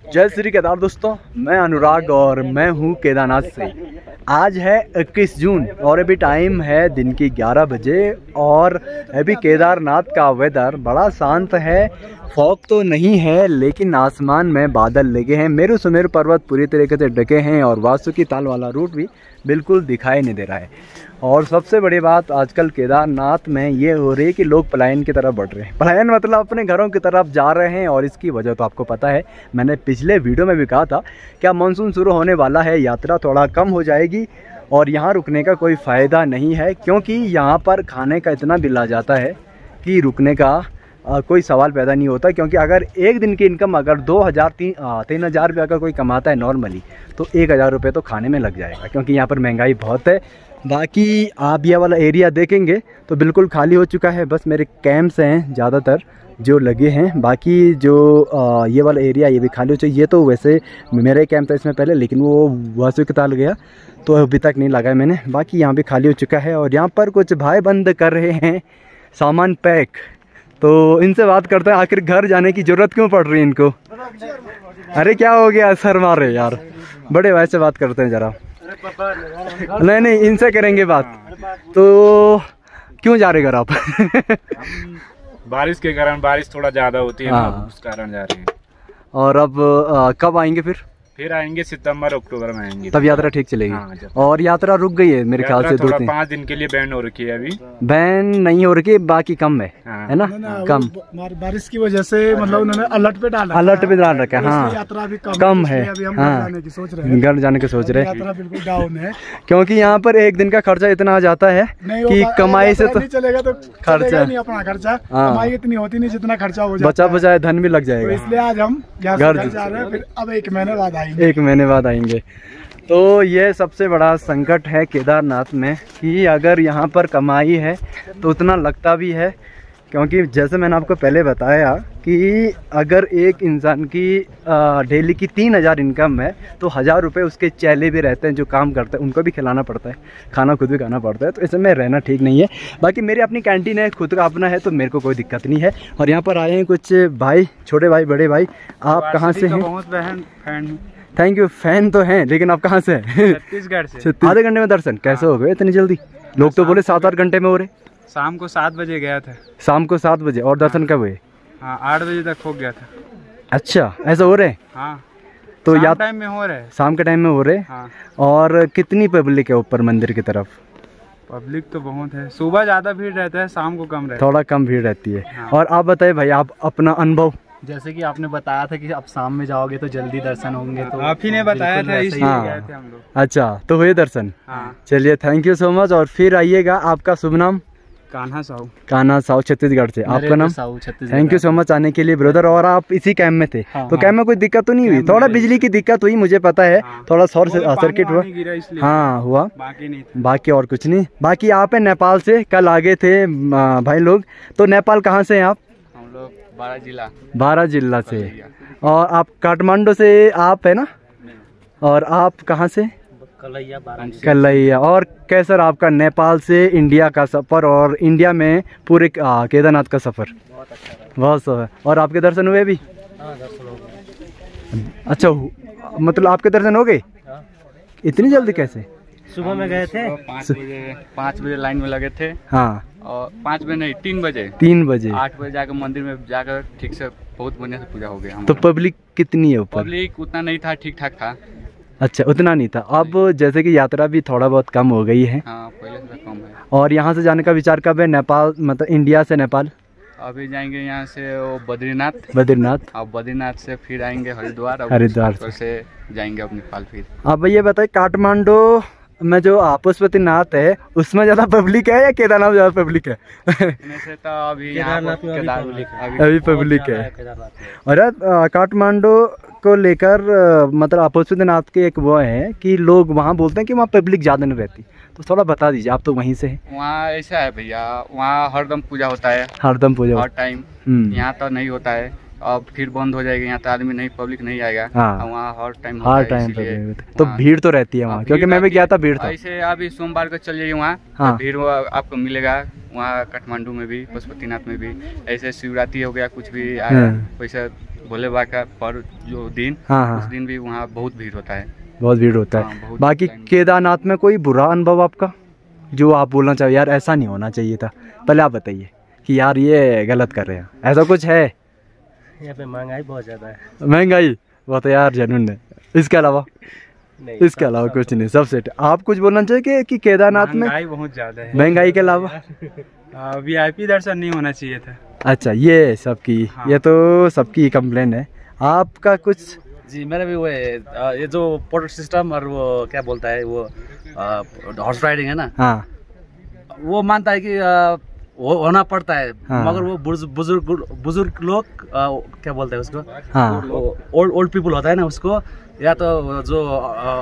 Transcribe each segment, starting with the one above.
जय श्री केदार दोस्तों, मैं अनुराग और मैं हूँ केदारनाथ से। आज है 21 जून और अभी टाइम है दिन की 11 बजे और अभी केदारनाथ का वेदर बड़ा शांत है। फॉग तो नहीं है लेकिन आसमान में बादल लगे हैं। मेरु सुमेरु पर्वत पूरी तरीके से ढके हैं और वासुकी ताल वाला रूट भी बिल्कुल दिखाई नहीं दे रहा है। और सबसे बड़ी बात आजकल केदारनाथ में ये हो रही है कि लोग पलायन की तरफ बढ़ रहे हैं। पलायन मतलब अपने घरों की तरफ जा रहे हैं और इसकी वजह तो आपको पता है, मैंने पिछले वीडियो में भी कहा था क्या मानसून शुरू होने वाला है, यात्रा थोड़ा कम हो जाएगी और यहाँ रुकने का कोई फ़ायदा नहीं है क्योंकि यहाँ पर खाने का इतना बिल आ जाता है कि रुकने का कोई सवाल पैदा नहीं होता। क्योंकि अगर एक दिन की इनकम अगर 3,000 रुपये अगर कोई कमाता है नॉर्मली तो 1,000 रुपये तो खाने में लग जाएगा क्योंकि यहाँ पर महंगाई बहुत है। बाकी आप ये वाला एरिया देखेंगे तो बिल्कुल खाली हो चुका है, बस मेरे कैंप्स हैं ज़्यादातर जो लगे हैं। बाकी जो ये वाला एरिया ये भी खाली हो चुका है। ये तो वैसे मेरे कैंप था इसमें पहले लेकिन वो वासुकी ताल गया तो अभी तक नहीं लगा है मैंने। बाकी यहाँ भी खाली हो चुका है और यहाँ पर कुछ भाई बंद कर रहे हैं सामान पैक, तो इनसे बात करते हैं आखिर घर जाने की ज़रूरत क्यों पड़ रही है इनको। अरे क्या हो गया सर मारे यार, बड़े भाई से बात करते हैं ज़रा। नहीं इनसे करेंगे बात। तो क्यों जा रहे घर आप? बारिश के कारण, बारिश थोड़ा ज्यादा होती है ना, उस कारण जा रहे हैं। और अब कब आएंगे फिर आएंगे सितंबर अक्टूबर में आएंगे, तब यात्रा ठीक चलेगी। और यात्रा रुक गई है मेरे ख्याल से 5 दिन के लिए बैन हो रखी है। अभी बैन नहीं हो रखी, बाकी कम है ना कम बारिश की वजह से, मतलब उन्होंने अलर्ट पे डाल रखा है। हाँ यात्रा भी कम है। हाँ घर जाने की सोच रहे हैं, यात्रा बिल्कुल डाउन है क्योंकि यहाँ पर एक दिन का खर्चा इतना आ जाता है कि कमाई से तो चलेगा तो खर्चा नहीं, अपना खर्चा कमाई इतनी होती नहीं जितना खर्चा हो जाता, बचा बचाए धन भी लग जाएगा। इसलिए आज हम घर जा रहे हैं, फिर अब 1 महीने बाद आएंगे। तो ये सबसे बड़ा संकट है केदारनाथ में कि अगर यहाँ पर कमाई है तो उतना लगता भी है। क्योंकि जैसे मैंने आपको पहले बताया कि अगर एक इंसान की डेली की 3,000 इनकम है तो 1,000 रुपये उसके चेले भी रहते हैं जो काम करते हैं, उनको भी खिलाना पड़ता है, खाना खुद भी खाना पड़ता है, तो ऐसे में रहना ठीक नहीं है। बाकी मेरी अपनी कैंटीन है, खुद का अपना है, तो मेरे को कोई दिक्कत नहीं है। और यहाँ पर आए हैं कुछ भाई, छोटे भाई बड़े भाई। आप कहाँ से हैं? बहुत फैन। थैंक यू, फैन तो हैं लेकिन आप कहाँ से हैं? छत्तीसगढ़ से। आधे घंटे में दर्शन कैसे हो गए इतनी जल्दी? लोग तो बोले 7-8 घंटे में हो रहे। शाम को 7 बजे गया था। शाम को 7 बजे और दर्शन कब हुए? हाँ 8 बजे तक हो गया था। अच्छा ऐसा हो रहे हैं? हाँ तो शाम टाइम में हो रहे हैं। शाम के टाइम में हो रहे। हाँ। और कितनी पब्लिक है ऊपर मंदिर की तरफ? पब्लिक तो बहुत है, सुबह ज्यादा भीड़ रहता है, शाम को कम रहता है, थोड़ा कम भीड़ रहती है। हाँ। और आप बताइए भाई, आप अपना अनुभव। जैसे कि आपने बताया था कि आप शाम में जाओगे तो जल्दी दर्शन होंगे, तो आप ही ने बताया था इसलिए गए थे हम लोग। अच्छा तो हुए दर्शन? हाँ। चलिए थैंक यू सो मच। और फिर आइएगा। आपका शुभ नाम? कान्हा साहू। कान्हा साहू छत्तीसगढ़ से। आपका नाम? थैंक यू सो मच आने के लिए ब्रदर। और आप इसी कैंप में थे? हाँ, तो कैंप में कोई दिक्कत तो नहीं हुई? थोड़ा बिजली की दिक्कत हुई मुझे पता है। हाँ, थोड़ा शॉर्ट सर्किट हुआ। हाँ हुआ, बाकी नहीं था। बाकी और कुछ नहीं। बाकी आप है नेपाल से, कल आगे थे भाई लोग। तो नेपाल कहाँ से हैं आप? हम लोग 12 जिला से। और आप काठमांडू से आप है ना? और आप कहाँ से? कलैया। और कैसा रहा आपका नेपाल से इंडिया का सफ़र और इंडिया में पूरे केदारनाथ का सफ़र? बहुत अच्छा। और आपके दर्शन हुए भी? अच्छा मतलब आपके दर्शन हो गए इतनी जल्दी कैसे? सुबह में गए थे 5 बजे लाइन में लगे थे। हाँ और 5 बजे नहीं 3 बजे 8 बजे जाकर मंदिर में जाकर ठीक से बहुत बढ़िया से पूजा हो गया। तो पब्लिक कितनी है ऊपर? पब्लिक उतना नहीं था, ठीक ठाक था। अच्छा उतना नहीं था। अब जैसे कि यात्रा भी थोड़ा बहुत कम हो गई है। हाँ पहले से कम है। और यहाँ से जाने का विचार कब है? नेपाल मतलब इंडिया से नेपाल? अभी जाएंगे यहाँ से वो बद्रीनाथ। और बद्रीनाथ से फिर आएंगे हरिद्वार से जाएंगे अब नेपाल। फिर अब ये बताइए काठमांडू में जो पशुपतिनाथ है उसमें ज्यादा पब्लिक है या केदारनाथ में ज्यादा पब्लिक है? से तो अभी पब्लिक है। और काठमांडू को लेकर मतलब पशुपतिनाथ के एक वो है कि लोग वहाँ बोलते हैं कि वहाँ पब्लिक ज्यादा नहीं रहती, तो थोड़ा बता दीजिए, आप तो वहीं से हैं। वहाँ ऐसा है भैया, वहाँ हरदम पूजा होता है, हरदम पूजा हर टाइम। यहाँ तो नहीं होता है, अब फिर बंद हो जाएगा। यहाँ तो आदमी नहीं, पब्लिक नहीं आएगा। हाँ। वहाँ हर टाइम तो भीड़ तो रहती है वहाँ, क्योंकि मैं भी गया था, भीड़ था। ऐसे अभी सोमवार को चल जाइए वहाँ। हाँ। भीड़ आपको मिलेगा वहाँ काठमांडू में भी, पशुपतिनाथ में भी। ऐसे शिवरात्रि हो गया, कुछ भी वैसे भोले बाबा का पर्व जो दिन, हाँ उस दिन भी वहाँ बहुत भीड़ होता है। बहुत भीड़ होता है। बहुत बाकी केदारनाथ में कोई बुरा अनुभव आपका जो आप बोलना चाहिए यार ऐसा नहीं होना चाहिए था? पहले आप बताइए कि यार ये गलत कर रहे हैं, ऐसा कुछ है? यहाँ पे महंगाई बहुत ज़्यादा है। महंगाई वो तो यार जेन्युइन है, इसके अलावा इसके अलावा कुछ नहीं, सब सेट। आप कुछ बोलना चाहिए कि केदारनाथ में महंगाई बहुत ज़्यादा है। महंगाई के अलावा VIP दर्शन नहीं होना चाहिए था। अच्छा, ये सबकी ये तो सबकी कंप्लेन है। आपका कुछ? जी मेरा भी वो है, ये जो पोर्टल सिस्टम और वो क्या बोलता है वो हॉर्स राइडिंग है ना, हाँ वो मानता है कि होना पड़ता है। हाँ। मगर वो बुजुर्ग लोग क्या बोलते हैं उसको, हाँ ओल्ड पीपल होता है ना, उसको या तो जो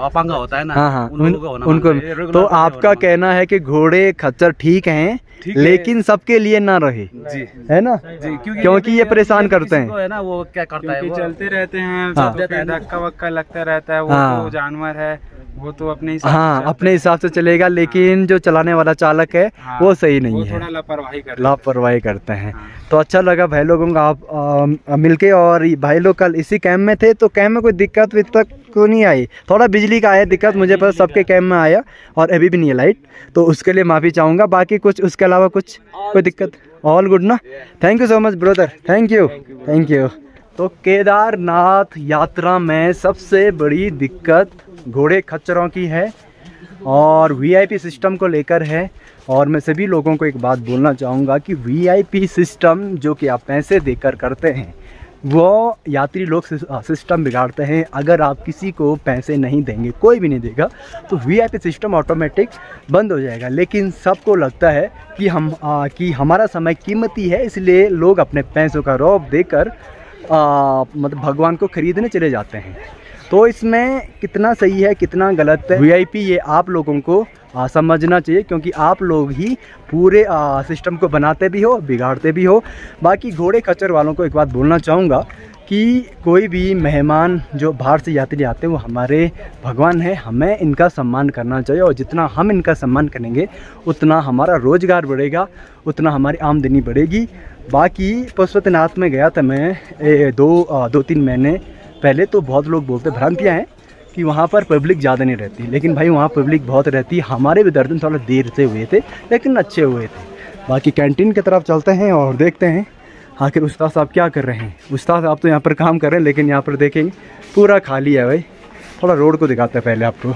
अपांगा होता है ना, हाँ हाँ उन लोगों को होना उनको मानता है। Regular तो होता है, आपका होना कहना है कि घोड़े खच्चर ठीक हैं लेकिन सबके लिए ना रहे, जी है ना? जी, क्योंकि ये परेशान करते किसी हैं। को है ना, वो क्या करता है, क्योंकि वो चलते रहते हैं, हाँ। तो फिर धक्का वक्का लगता रहता है। वो हाँ। तो जानवर है, वो तो अपने हिसाब हाँ से अपने हिसाब से चलेगा, लेकिन जो चलाने वाला चालक है हाँ, वो सही नहीं वो है, थोड़ा लापरवाही करता है। लापरवाही करते हैं। हाँ। तो अच्छा लगा भाई लोगों का आप मिलके। और भाई लोग कल इसी कैंप में थे तो कैंप में कोई दिक्कत विक्कत को नहीं आई, थोड़ा बिजली का आया दिक्कत, मुझे पता सबके कैंप में आया और अभी भी नहीं है लाइट, तो उसके लिए माफ़ी चाहूँगा। बाकी कुछ उसके अलावा कुछ कोई दिक्कत? ऑल गुड ना? Thank you so much brother, thank you thank you. तो केदारनाथ यात्रा में सबसे बड़ी दिक्कत घोड़े खच्चरों की है और VIP सिस्टम को लेकर है। और मैं सभी लोगों को एक बात बोलना चाहूँगा कि VIP सिस्टम जो कि आप पैसे देकर करते हैं वो यात्री लोग सिस्टम बिगाड़ते हैं। अगर आप किसी को पैसे नहीं देंगे, कोई भी नहीं देगा, तो VIP सिस्टम ऑटोमेटिक बंद हो जाएगा। लेकिन सबको लगता है कि हमारा समय कीमती है, इसलिए लोग अपने पैसों का रौब देकर मतलब भगवान को खरीदने चले जाते हैं। तो इसमें कितना सही है कितना गलत है VIP ये आप लोगों को समझना चाहिए, क्योंकि आप लोग ही पूरे सिस्टम को बनाते भी हो बिगाड़ते भी हो। बाकी घोड़े खच्चर वालों को एक बात बोलना चाहूँगा कि कोई भी मेहमान जो बाहर से यात्री आते हैं वो हमारे भगवान हैं, हमें इनका सम्मान करना चाहिए। और जितना हम इनका सम्मान करेंगे उतना हमारा रोज़गार बढ़ेगा, उतना हमारी आमदनी बढ़ेगी। बाकी पशुपतिनाथ में गया था मैं 2-3 महीने पहले, तो बहुत लोग बोलते भ्रांतियाँ हैं कि वहाँ पर पब्लिक ज़्यादा नहीं रहती, लेकिन भाई वहाँ पब्लिक बहुत रहती है। हमारे भी दर्शन थोड़ा देर से हुए थे लेकिन अच्छे हुए थे। बाकी कैंटीन की तरफ चलते हैं और देखते हैं आखिर उस्ताद साहब क्या कर रहे हैं। उस्ताद साहब तो यहाँ पर काम कर रहे हैं, लेकिन यहाँ पर देखेंगे पूरा खाली है भाई। थोड़ा रोड को दिखाते हैं पहले आपको।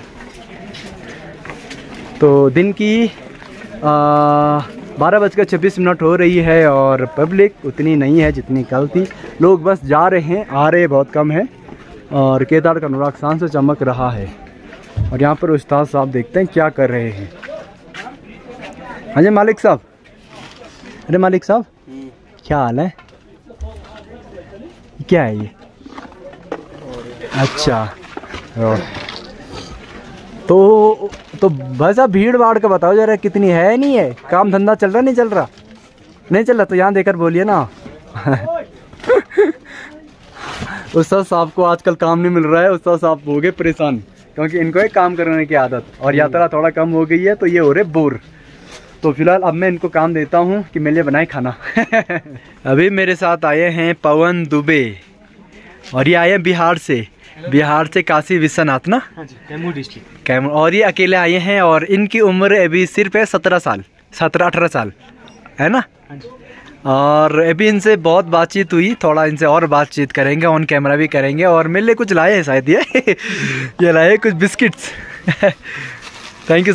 तो दिन की 12:26 हो रही है और पब्लिक उतनी नहीं है जितनी कल थी। लोग बस जा रहे हैं, आ रहे बहुत कम है। और केदार का अनुराग शान से चमक रहा है। और यहाँ पर उस्ताद साहब देखते हैं क्या कर रहे हैं। हाँ जी मालिक साहब, अरे मालिक साहब क्या हाल है? क्या है ये? अच्छा तो बस अब भीड़ भाड़ का बताओ जरा, कितनी है? नहीं है? काम धंधा चल रहा नहीं चल रहा? नहीं चल रहा तो यहाँ देकर बोलिए ना। उस्ताद साहब को आजकल काम नहीं मिल रहा है, उस्ताद साहब हो गए परेशान, क्योंकि इनको एक काम करने की आदत और यात्रा थोड़ा कम हो गई है, तो ये हो रहे बोर। तो फिलहाल अब मैं इनको काम देता हूँ कि मेरे लिए बनाए खाना। अभी मेरे साथ आए हैं पवन दुबे और ये आए हैं बिहार से काशी विश्वनाथ ना, कैमूर डिस्ट्रिक्ट। कैमूर। और ये अकेले आए हैं और इनकी उम्र अभी सिर्फ है 17-18 साल है ना। और अभी इनसे बहुत बातचीत हुई, थोड़ा इनसे और बातचीत करेंगे, ऑन कैमरा भी करेंगे। और मेरे लिए कुछ लाए हैं शायद ये लाए कुछ biscuits. Thank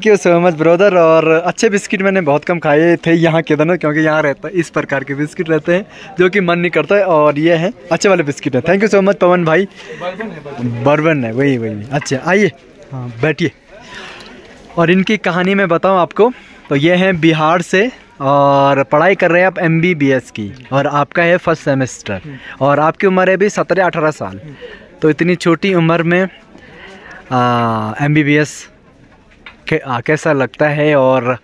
you so much brother. और अच्छे बिस्किट मैंने बहुत कम खाए थे यहाँ के दोनों, क्योंकि यहाँ रहता है इस प्रकार के बिस्किट रहते हैं जो कि मन नहीं करता है, और ये है अच्छे वाले बिस्किट है। थैंक यू सो मच पवन भाई। बर्बन है वही। अच्छा आइए, हाँ बैठिए। और इनकी कहानी मैं बताऊँ आपको, तो ये हैं बिहार से और पढ़ाई कर रहे हैं आप MBBS की, और आपका है फर्स्ट सेमेस्टर, और आपकी उम्र है भी 17-18 साल। तो इतनी छोटी उम्र में MBBS कैसा लगता है, और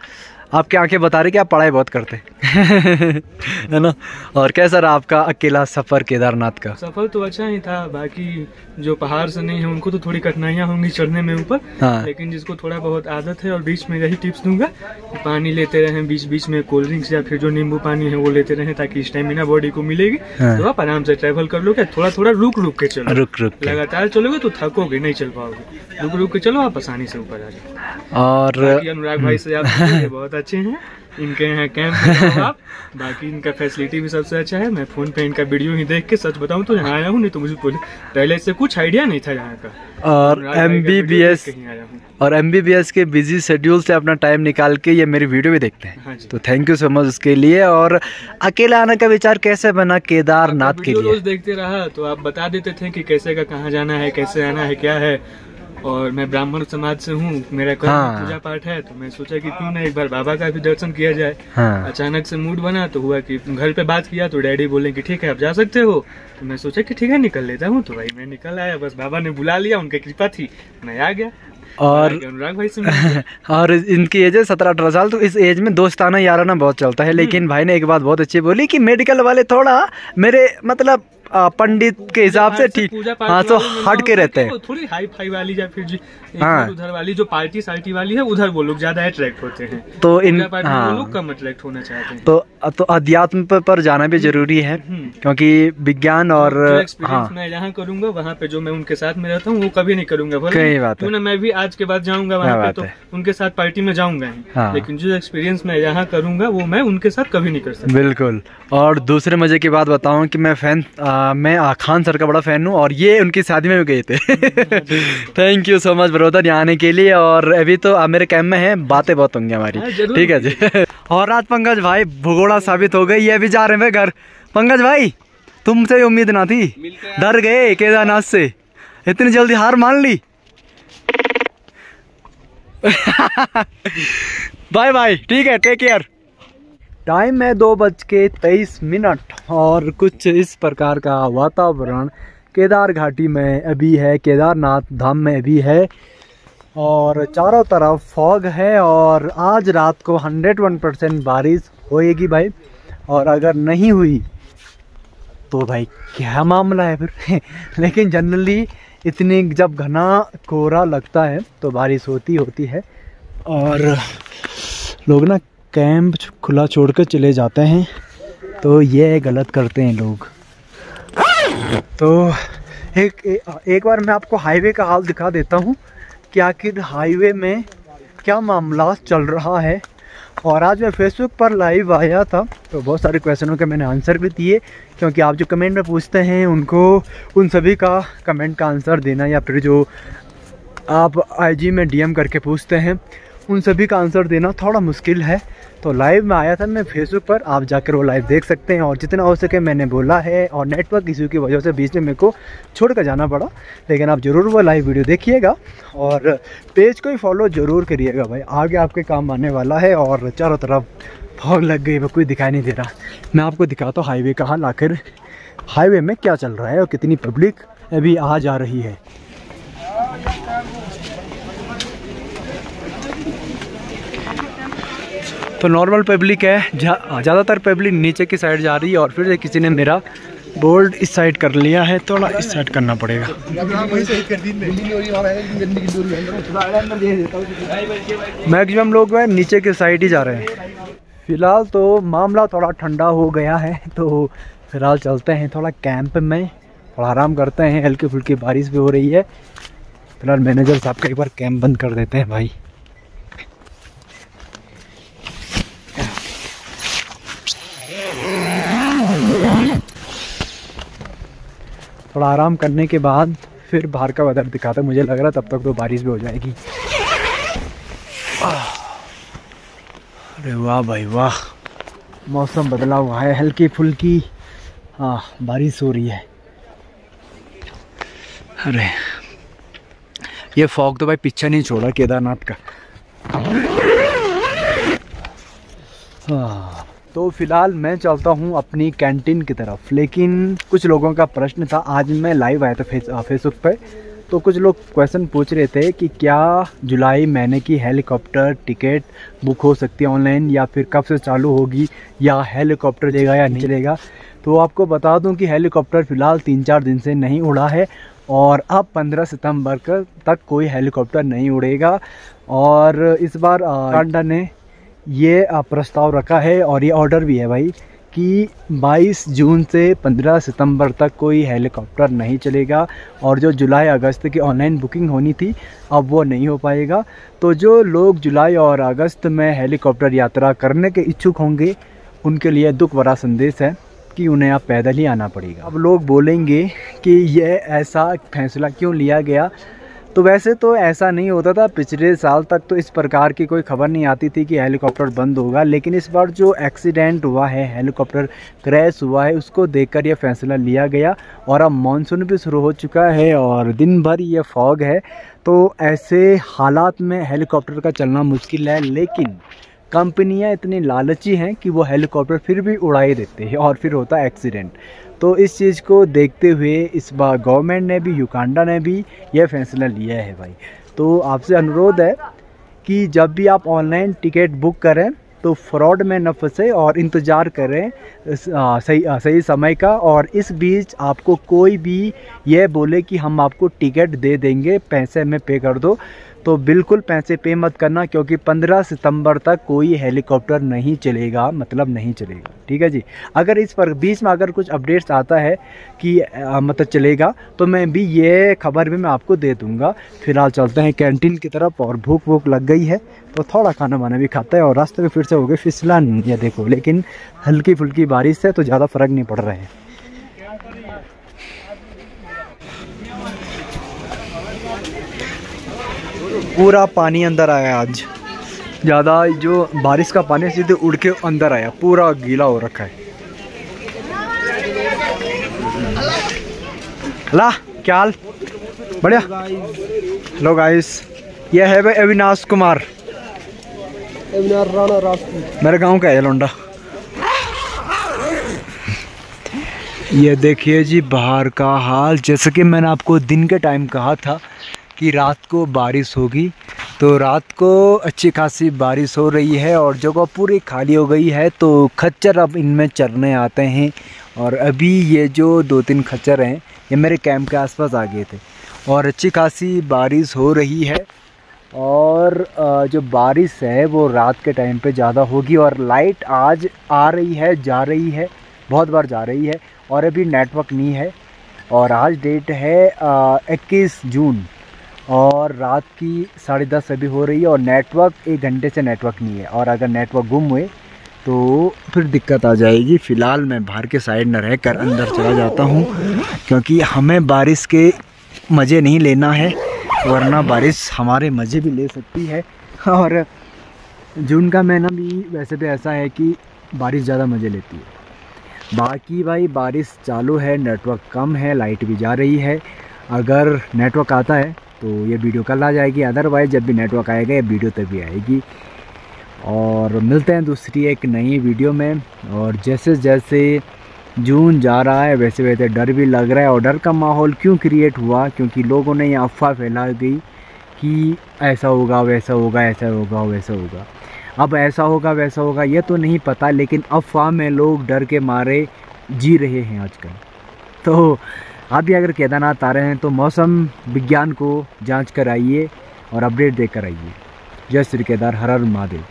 आपकी आंखें बता रही कि आप पढ़ाई बहुत करते है ना। और कैसा रहा आपका अकेला सफ़र केदारनाथ का? सफर तो अच्छा ही था, बाकी जो पहाड़ से नहीं है उनको तो थोड़ी कठिनाइयाँ होंगी चढ़ने में ऊपर। हाँ। लेकिन जिसको थोड़ा बहुत आदत है, और बीच में यही टिप्स दूंगा कि पानी लेते रहें, बीच बीच में कोल्ड ड्रिंक्स या फिर जो नींबू पानी है वो लेते रहें, ताकि स्टेमिना बॉडी को मिलेगी। हाँ। तो आप आराम से ट्रैवल कर लोगे। थोड़ा थोड़ा रुक रुक के चलो, रुक रुक के। लगातार चलोगे तो थकोगे, नहीं चल पाओगे। रुक रुक के चलो, आप आसानी से ऊपर आ जाओ। और बाकी अनुराग भाई से आप ये बहुत अच्छे हैं, इनके यहाँ कैंप में आप, बाकी इनका फैसिलिटी भी सबसे अच्छा है। मैं फोन पे इनका वीडियो ही देख के सच बताऊं तो यहाँ आया हूँ, नहीं तो मुझे पहले से कुछ आइडिया नहीं था यहाँ का। और MBBS के बिजी शेड्यूल से अपना टाइम निकाल के ये मेरी वीडियो भी देखते हैं। हाँ जी। तो थैंक यू सो मच उसके लिए। और अकेला आने का विचार कैसे बना केदारनाथ के लिए? रोज देखते रहा तो आप बता देते थे कि कैसे का कहाँ जाना है, कैसे आना है, क्या है। और मैं ब्राह्मण समाज से हूँ, मेरा कोई पूजा पाठ है, तो मैं सोचा कि क्यों ना एक बार बाबा का भी दर्शन किया जाए। हाँ। अचानक से मूड बना तो हुआ कि घर पे बात किया तो डैडी बोले कि ठीक है आप जा सकते हो। तो मैं सोचा कि ठीक है निकल लेता हूँ। तो भाई मैं निकल आया, बस बाबा ने बुला लिया, उनकी कृपा थी, मैं आ गया। और अनुराग भाई से और इनकी एज है 17-18 साल। तो इस एज में दोस्ताना याराना बहुत चलता है। लेकिन भाई ने एक बात बहुत अच्छी बोली कि मेडिकल वाले थोड़ा मेरे मतलब पंडित के हिसाब से ठीक, हाँ, तो हट के रहते हैं। थोड़ी हाई फाई वाली या फिर हाँ। उधर वाली जो पार्टी सार्टी वाली है, उधर वो लोग ज्यादा अट्रैक्ट होते हैं। तो इन हाँ। वो लोग कम अट्रैक्ट होना चाहते हैं। तो अध्यात्म पर जाना भी जरूरी है, क्योंकि विज्ञान और हाँ। मैं यहाँ करूंगा, वहाँ पे जो मैं उनके साथ में रहता हूँ वो कभी नहीं करूंगा। सही बात है। ना मैं भी आज के बाद जाऊंगा वहाँ पे, तो उनके साथ पार्टी में जाऊंगा ही। हाँ। लेकिन जो एक्सपीरियंस मैं यहाँ करूंगा वो मैं उनके साथ कभी नहीं कर सकता। बिल्कुल। और दूसरे मजे की बात बताऊं कि मैं खान सर का बड़ा फैन हूँ, और ये उनकी शादी में भी गए थे। Thank you so much brother यहाँ आने के लिए। और अभी तो आप मेरे कैंप में हैं, बातें बहुत होंगी हमारी। ठीक है जी। और आज पंकज भाई भगोड़ा साबित हो गई, ये भी जा रहे हैं घर। पंकज भाई तुमसे उम्मीद ना थी, डर गए केदारनाथ से, इतनी जल्दी हार मान ली। बाय बाय, ठीक है, टेक केयर। टाइम है 2:23 और कुछ इस प्रकार का वातावरण केदार घाटी में अभी है, केदारनाथ धाम में अभी है। और चारों तरफ फॉग है, और आज रात को 101% बारिश होएगी भाई। और अगर नहीं हुई तो भाई क्या मामला है फिर। लेकिन जनरली इतनी जब घना कोहरा लगता है तो बारिश होती है। और लोग ना कैंप खुला छोड़ कर चले जाते हैं, तो ये गलत करते हैं लोग। तो एक बार मैं आपको हाईवे का हाल दिखा देता हूँ कि आखिर हाईवे में क्या मामला चल रहा है। और आज मैं फेसबुक पर लाइव आया था, तो बहुत सारे क्वेश्चनों के मैंने आंसर भी दिए, क्योंकि आप जो कमेंट में पूछते हैं उनको उन सभी का कमेंट का आंसर देना, या फिर जो आप IG में DM करके पूछते हैं उन सभी का आंसर देना थोड़ा मुश्किल है। तो लाइव में आया था मैं फेसबुक पर, आप जाकर वो लाइव देख सकते हैं। और जितना हो सके मैंने बोला है, और नेटवर्क इशू की वजह से बीच में मेरे को छोड़ कर जाना पड़ा, लेकिन आप ज़रूर वो लाइव वीडियो देखिएगा और पेज को ही फॉलो ज़रूर करिएगा भाई, आगे आपके काम आने वाला है। और चारों तरफ फॉग लग गई, कोई दिखाई नहीं दे रहा। मैं आपको दिखाता हूँ हाईवे का हाल, आखिर हाईवे में क्या चल रहा है और कितनी पब्लिक अभी आ जा रही है। तो नॉर्मल पब्लिक है, ज़्यादातर पब्लिक नीचे की साइड जा रही है। और फिर किसी ने मेरा बोर्ड इस साइड कर लिया है, थोड़ा इस साइड करना पड़ेगा। मैक्सिमम लोग है नीचे की साइड ही जा रहे हैं। फिलहाल तो मामला थोड़ा ठंडा हो गया है, तो फिलहाल चलते हैं थोड़ा कैंप में, थोड़ा आराम करते हैं। हल्की फुल्की बारिश भी हो रही है। फिलहाल मैनेजर साहब का एक बार कैंप बंद कर देते हैं भाई। थोड़ा आराम करने के बाद फिर बाहर का वेदर दिखाता, मुझे लग रहा तब तक तो बारिश भी हो जाएगी। अरे वाह भाई वाह, मौसम बदला हुआ है, हल्की फुल्की हाँ बारिश हो रही है। अरे ये फॉग तो भाई पीछा नहीं छोड़ा केदारनाथ का। हाँ तो फिलहाल मैं चलता हूँ अपनी कैंटीन की तरफ। लेकिन कुछ लोगों का प्रश्न था, आज मैं लाइव आया था फेसबुक पे, तो कुछ लोग क्वेश्चन पूछ रहे थे कि क्या जुलाई महीने की हेलीकॉप्टर टिकट बुक हो सकती है ऑनलाइन, या फिर कब से चालू होगी, या हेलीकॉप्टर चलेगा या नहीं चलेगा। तो आपको बता दूं कि हेलीकॉप्टर फ़िलहाल 3-4 दिन से नहीं उड़ा है, और अब 15 सितंबर तक कोई हेलीकॉप्टर नहीं उड़ेगा। और इस बार कांडा ने ये प्रस्ताव रखा है, और ये ऑर्डर भी है भाई, कि 22 जून से 15 सितंबर तक कोई हेलीकॉप्टर नहीं चलेगा। और जो जुलाई अगस्त की ऑनलाइन बुकिंग होनी थी अब वो नहीं हो पाएगा। तो जो लोग जुलाई और अगस्त में हेलीकॉप्टर यात्रा करने के इच्छुक होंगे उनके लिए दुख भरा संदेश है कि उन्हें अब पैदल ही आना पड़ेगा। अब लोग बोलेंगे कि ये ऐसा फैसला क्यों लिया गया, तो वैसे तो ऐसा नहीं होता था। पिछले साल तक तो इस प्रकार की कोई खबर नहीं आती थी कि हेलीकॉप्टर बंद होगा, लेकिन इस बार जो एक्सीडेंट हुआ है, हेलीकॉप्टर क्रैश हुआ है, उसको देखकर यह फैसला लिया गया। और अब मानसून भी शुरू हो चुका है और दिन भर ये फॉग है, तो ऐसे हालात में हेलीकॉप्टर का चलना मुश्किल है। लेकिन कंपनियां इतनी लालची हैं कि वो हेलीकॉप्टर फिर भी उड़ाई देते हैं और फिर होता है एक्सीडेंट। तो इस चीज़ को देखते हुए इस बार गवर्नमेंट ने भी, युगांडा ने भी यह फैसला लिया है भाई। तो आपसे अनुरोध है कि जब भी आप ऑनलाइन टिकट बुक करें तो फ्रॉड में न फंसे और इंतज़ार करें सही समय का। और इस बीच आपको कोई भी ये बोले कि हम आपको टिकट दे देंगे, पैसे में पे कर दो, तो बिल्कुल पैसे पे मत करना, क्योंकि 15 सितंबर तक कोई हेलीकॉप्टर नहीं चलेगा, मतलब नहीं चलेगा। ठीक है जी। अगर इस पर बीच में अगर कुछ अपडेट्स आता है कि मतलब चलेगा, तो मैं भी ये खबर भी मैं आपको दे दूंगा। फिलहाल चलते हैं कैंटीन की तरफ, और भूख लग गई है तो थोड़ा खाना वाना भी खाता है। और रास्ते में फिर से हो गए फिसलन, ये देखो, लेकिन हल्की फुल्की बारिश है तो ज़्यादा फ़र्क नहीं पड़ रहा है। पूरा पानी अंदर आया आज, ज़्यादा जो बारिश का पानी सीधे उड़ के अंदर आया, पूरा गीला हो रखा है। ला क्या हाल, बढ़िया। हेलो गाइस, ये है भाई अविनाश कुमार, राणा राष्ट्र, मेरे गांव का है लोंडा। ये देखिए जी बाहर का हाल। जैसे कि मैंने आपको दिन के टाइम कहा था कि रात को बारिश होगी, तो रात को अच्छी खासी बारिश हो रही है और जगह पूरी खाली हो गई है। तो खच्चर अब इनमें चरने आते हैं, और अभी ये जो 2-3 खच्चर हैं ये मेरे कैंप के आसपास आ गए थे, और अच्छी खासी बारिश हो रही है। और जो बारिश है वो रात के टाइम पे ज़्यादा होगी। और लाइट आज आ रही है, जा रही है, बहुत बार जा रही है, और अभी नेटवर्क नहीं है। और आज डेट है 21 जून, और रात की 10:30 अभी हो रही है, और नेटवर्क 1 घंटे से नेटवर्क नहीं है। और अगर नेटवर्क गुम हुए तो फिर दिक्कत आ जाएगी। फ़िलहाल मैं बाहर के साइड न रहकर अंदर चला जाता हूँ, क्योंकि हमें बारिश के मज़े नहीं लेना है, वरना बारिश हमारे मज़े भी ले सकती है। और जून का महीना भी वैसे भी ऐसा है कि बारिश ज़्यादा मज़े लेती है। बाकी भाई बारिश चालू है, नेटवर्क कम है, लाइट भी जा रही है। अगर नेटवर्क आता है तो ये वीडियो कल आ जाएगी, अदरवाइज़ जब भी नेटवर्क आएगा ये वीडियो तभी आएगी। और मिलते हैं दूसरी एक नई वीडियो में। और जैसे जैसे जून जा रहा है वैसे वैसे डर भी लग रहा है। और डर का माहौल क्यों क्रिएट हुआ, क्योंकि लोगों ने ये अफवाह फैला गई कि ऐसा होगा, वैसा होगा, ऐसा होगा, वैसा होगा। अब ऐसा होगा वैसा होगा ये तो नहीं पता, लेकिन अफवाह में लोग डर के मारे जी रहे हैं आजकल। तो आप भी अगर केदारनाथ आ रहे हैं तो मौसम विज्ञान को जांच कर आइए और अपडेट देकर आइए। जय श्री केदार, हर हर महादेव।